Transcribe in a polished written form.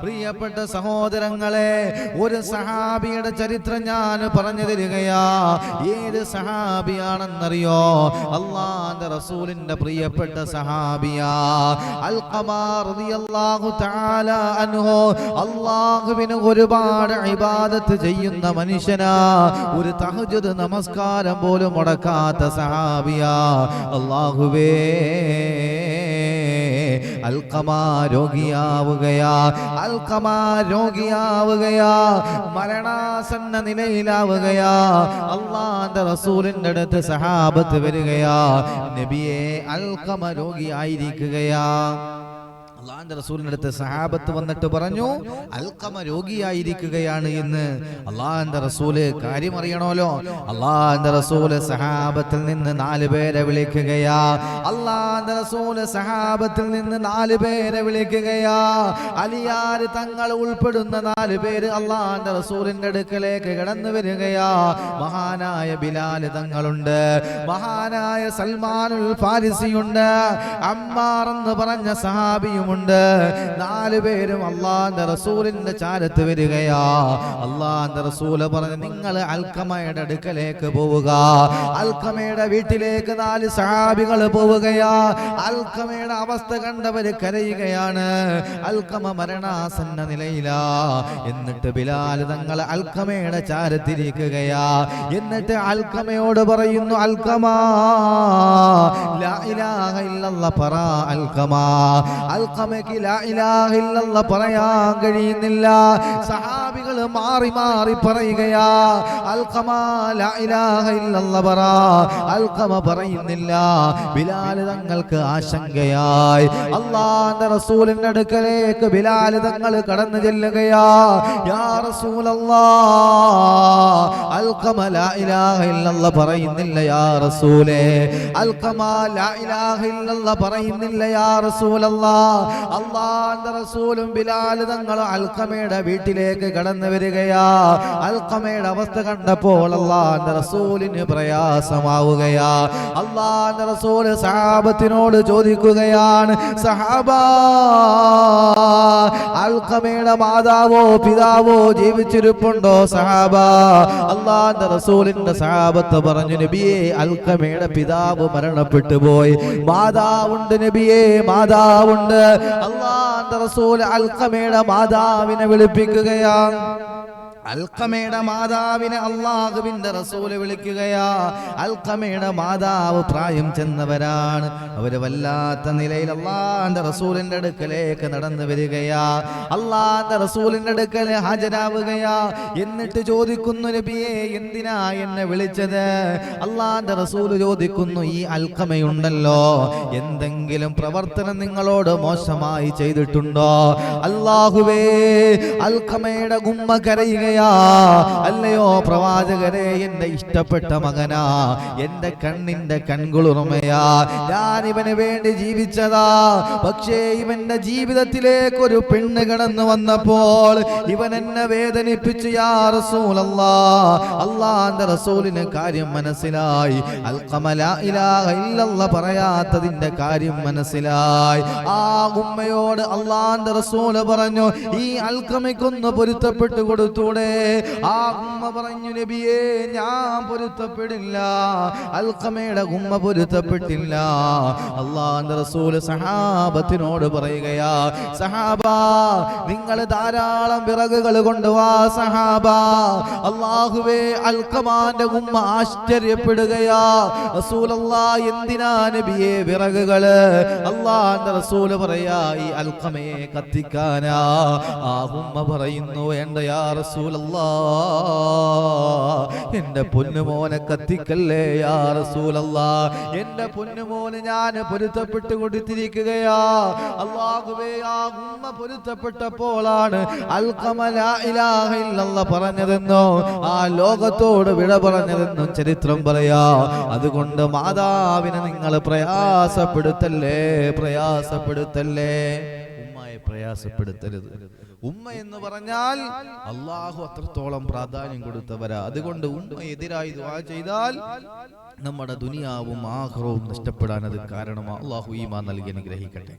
പ്രിയപ്പെട്ട സഹോദരങ്ങളെ, ഒരു സഹാബിയുടെ ചരിത്രം ഞാൻ പറഞ്ഞു തരികയാ. ഏത് സഹാബിയാണെന്നറിയോ? അല്ലാഹുവിന്റെ റസൂലിന്റെ പ്രിയപ്പെട്ട സഹാബിയാ അൽഖമ റളിയല്ലാഹു തആല അൻഹു. അല്ലാഹുവിന് ഒരുപാട് ഇബാദത്ത് ചെയ്യുന്ന മനുഷ്യനാ. ഒരു തഹജ്ജുദ് നമസ്കാരം പോലും മുടക്കാത്ത സഹാബിയാ. അല്ലാഹുവേ, അൽഖമ രോഗിയാവുകയാ. അൽഖമ രോഗിയാവുകയാ, മരണാസന്ന നിലയിലാവുകയാ. അല്ലാഹുവിന്റെ റസൂലിന്റെ അടുത്ത് സഹാബത്ത് വരികയാ. നബിയെ, അൽഖമ രോഗിയായിരിക്കുകയാ. അല്ലാഹുവിന്റെ റസൂലിന്റെ അടുത്ത് സഹാബത്ത് വന്നിട്ട് പറഞ്ഞു, അൽഖമ രോഗിയായിരിക്കുകയാണ് എന്ന്. അല്ലാഹുവിന്റെ റസൂല് കാര്യം അറിയണമല്ലോ. അല്ലാഹുവിന്റെ റസൂല് സഹാബത്തിൽ നിന്ന് 4 പേരെ വിളിക്കുകയാ. അല്ലാഹുവിന്റെ റസൂല് സഹാബത്തിൽ നിന്ന് 4 പേരെ വിളിക്കുകയാ. അലിയാർ തങ്ങൾ ഉൾപ്പെടുന്ന 4 പേര് അല്ലാഹുവിന്റെ റസൂലിന്റെ അടുക്കലേക്ക് കടന്നു വരികയാ. മഹാനായ ബിലാൽ തങ്ങളുണ്ട്, മഹാനായ സൽമാനുൽ ഫാരിസിയുണ്ട്, അമ്മാർ എന്ന് പറഞ്ഞ സഹാബിയുമുണ്ട്. 4 പേരും അല്ലാഹുവിന്റെ റസൂലിന്റെ ചാരത്ത് വരികയാ. അല്ലാഹുവിന്റെ റസൂല് പറഞ്ഞു, നിങ്ങൾ അൽഖമയുടെ അടുക്കലേക്ക് പോവുക. അൽഖമയുടെ വീട്ടിലേക്ക് 4 സഹാബികൾ പോവുകയാ. അൽഖമയുടെ അവസ്ഥ കണ്ടവര് കരയുകയാണ്. അൽഖമ മരണാസന്ന നിലയിലാ. എന്നിട്ട് ബിലാൽ തങ്ങൾ അൽഖമയുടെ ചാരത്തിരിക്കുകയാ. എന്നിട്ട് അൽഖമയോട് പറയുന്നു, അൽഖമ, ലാ ഇലാഹ ഇല്ലല്ലാഹ് പറ. അൽഖമ, അൽഖമയ്ക്ക് ലാ ഇലാഹ ഇല്ലല്ലാഹ് പറയാൻ കഴിയുന്നില്ല. സഹാബികൾ മാറി മാറി പറയുകയാ, അൽഖമ ലാ ഇലാഹ ഇല്ലല്ലാഹ് പറ. അൽഖമ പറയുന്നില്ല. ബിലാൽ തങ്ങൾക്ക് ആശങ്കയായി. അല്ലാഹുവിന്റെ റസൂലിന്റെ അടുക്കലേക്ക് ബിലാൽ തങ്ങൾ കടന്നു ചെല്ലുകയാ. യാ റസൂലല്ലാഹ്, അൽഖമ ലാ ഇലാഹ ഇല്ലല്ലാഹ് പറയുന്നില്ല യാ റസൂലേ. അൽഖമ ലാ ഇലാഹ ഇല്ലല്ലാഹ് പറയുന്നില്ല യാ റസൂലല്ലാഹ്. അല്ലാഹുവിന്റെ റസൂലും ബിലാൽ തങ്ങൾ അൽഖമയുടെ വീട്ടിലേക്ക് കടന്നു വരികയാ. അൽഖമയുടെ അവസ്ഥ കണ്ടപ്പോൾ അല്ലാഹുവിന്റെ റസൂലിന് പ്രയാസമാവുകയാ. അല്ലാഹുവിന്റെ റസൂൽ സഹാബത്തിനോട് ചോദിക്കുകയാണ്, സഹാബാ, അൽഖമയുടെ മാതാവോ പിതാവോ ജീവിച്ചിരിപ്പുണ്ടോ സഹാബാ? അല്ലാഹുവിന്റെ റസൂലിന്റെ സഹാബത്ത് പറഞ്ഞു, നബിയേ, അൽഖമയുടെ പിതാവ് മരണപ്പെട്ടു പോയി. മാതാവുണ്ട് നബിയേ, മാതാവുണ്ട്. അല്ലാഹുവിന്റെ റസൂൽ അൽഖമയുടെ മാതാവിനെ വിളിപ്പിക്കുകയാണ്. അൽഖമയുടെ മാതാവിനെ അല്ലാഹുവിന്റെ റസൂല് വിളിക്കുകയാ. അൽഖമയുടെ മാതാവ് പ്രായം ചെന്നവരാണ്. അവര് വല്ലാത്ത നിലയിൽ അല്ലാഹുവിന്റെ റസൂലിന്റെ അടുക്കലേക്ക് നടന്നു വരികയാ. അല്ലാഹുവിന്റെ റസൂലിന്റെ അടുക്കൽ ഹാജരാവുകയാ. എന്നിട്ട് ചോദിക്കുന്നു, നബിയെ, എന്തിനാ എന്നെ വിളിച്ചത്? അല്ലാഹുവിന്റെ റസൂല് ചോദിക്കുന്നു, ഈ അൽഖമയുണ്ടല്ലോ, എന്തെങ്കിലും പ്രവർത്തനം നിങ്ങളോട് മോശമായി ചെയ്തിട്ടുണ്ടോ? അല്ലാഹുവേ, അൽഖമയുടെ ഉമ്മ കരയുകയാ. അല്ലയോ പ്രവാചകരെ, എന്റെ ഇഷ്ടപ്പെട്ട മകനാ, എന്റെ കണ്ണിന്റെ കൺകുളിർമയാ. ഞാൻ ഇവന് വേണ്ടി ജീവിച്ചതാ. പക്ഷേ ഇവന്റെ ജീവിതത്തിലേക്ക് ഒരു പെണ്ണ് കടന്നു വന്നപ്പോൾ ഇവൻ എന്നെ വേദനിപ്പിച്ചു യാ റസൂലല്ലാഹ്. അല്ലാഹുവിന്റെ റസൂലിന് കാര്യം മനസ്സിലായി. അൽഖമ ലാ ഇലാഹ ഇല്ലല്ലാഹ് പറയാത്തതിന്റെ കാര്യം മനസ്സിലായി. ആ ഉമ്മയോട് അല്ലാഹുവിന്റെ റസൂല് പറഞ്ഞു, ഈ അൽഖമയ്ക്കൊന്ന് പൊരുത്തപ്പെട്ടു കൊടുത്തൂടെ? ആ ഉമ്മ പറഞ്ഞു, നബിയേ, ഞാൻ പൊരുത്തപ്പെടില്ല. അൽഖമയുടെ ഉമ്മ പൊരുത്തപ്പെട്ടില്ല. അല്ലാഹുവിന്റെ റസൂല് സഹാബത്തിനോട് പറയുകയാ, സഹാബാ, നിങ്ങൾ ധാരാളം വിറകുകൾ കൊണ്ടുവാ സഹാബാ. അല്ലാഹുവേ, അൽഖമാന്റെ ഉമ്മ ആശ്ചര്യപ്പെടുകയാ. റസൂലല്ലാഹ്, എന്തിനാ നബിയേ വിറകുകള്? അല്ലാഹുവിന്റെ റസൂല് പറയാ, ഈ അൽഖമയെ കത്തിക്കാനാ. ആ ഉമ്മ പറയുന്നു, വേണ്ട യാ റസൂലല്ലാഹ്, എന്റെ പൊന്നുമോനെ കത്തിക്കല്ലേ യാ റസൂലല്ലാഹ്. എന്റെ പൊന്നുമോന് ഞാൻ പൊരുത്തപ്പെട്ടു കൊടുത്തിരിക്കുകയാ. അല്ലാഹുവേ, ആ ഉമ്മ പൊരുത്തപ്പെട്ടപ്പോഴാണ് അൽഖമ ലാ ഇലാഹ ഇല്ലല്ലാഹ് പറഞ്ഞതെന്നോ ആ ലോകത്തോട് വിട പറഞ്ഞതെന്നും ചരിത്രം പറയാ. അതുകൊണ്ട് മാതാവിനെ നിങ്ങൾ പ്രയാസപ്പെടുത്തല്ലേ, പ്രയാസപ്പെടുത്തല്ലേ. ഉമ്മയെ പ്രയാസപ്പെടുത്തരുത്. ഉമ്മ എന്ന് പറഞ്ഞാൽ അല്ലാഹു അത്രത്തോളം പ്രാധാന്യം കൊടുത്തവരാ. അതുകൊണ്ട് ഉമ്മ എതിരായി ദുആ ചെയ്താൽ നമ്മുടെ ദുനിയാവും ആഖിറവും നഷ്ടപ്പെടാൻ അത് കാരണമാണ്. അല്ലാഹു ഈമാൻ നൽകി അനുഗ്രഹിക്കട്ടെ.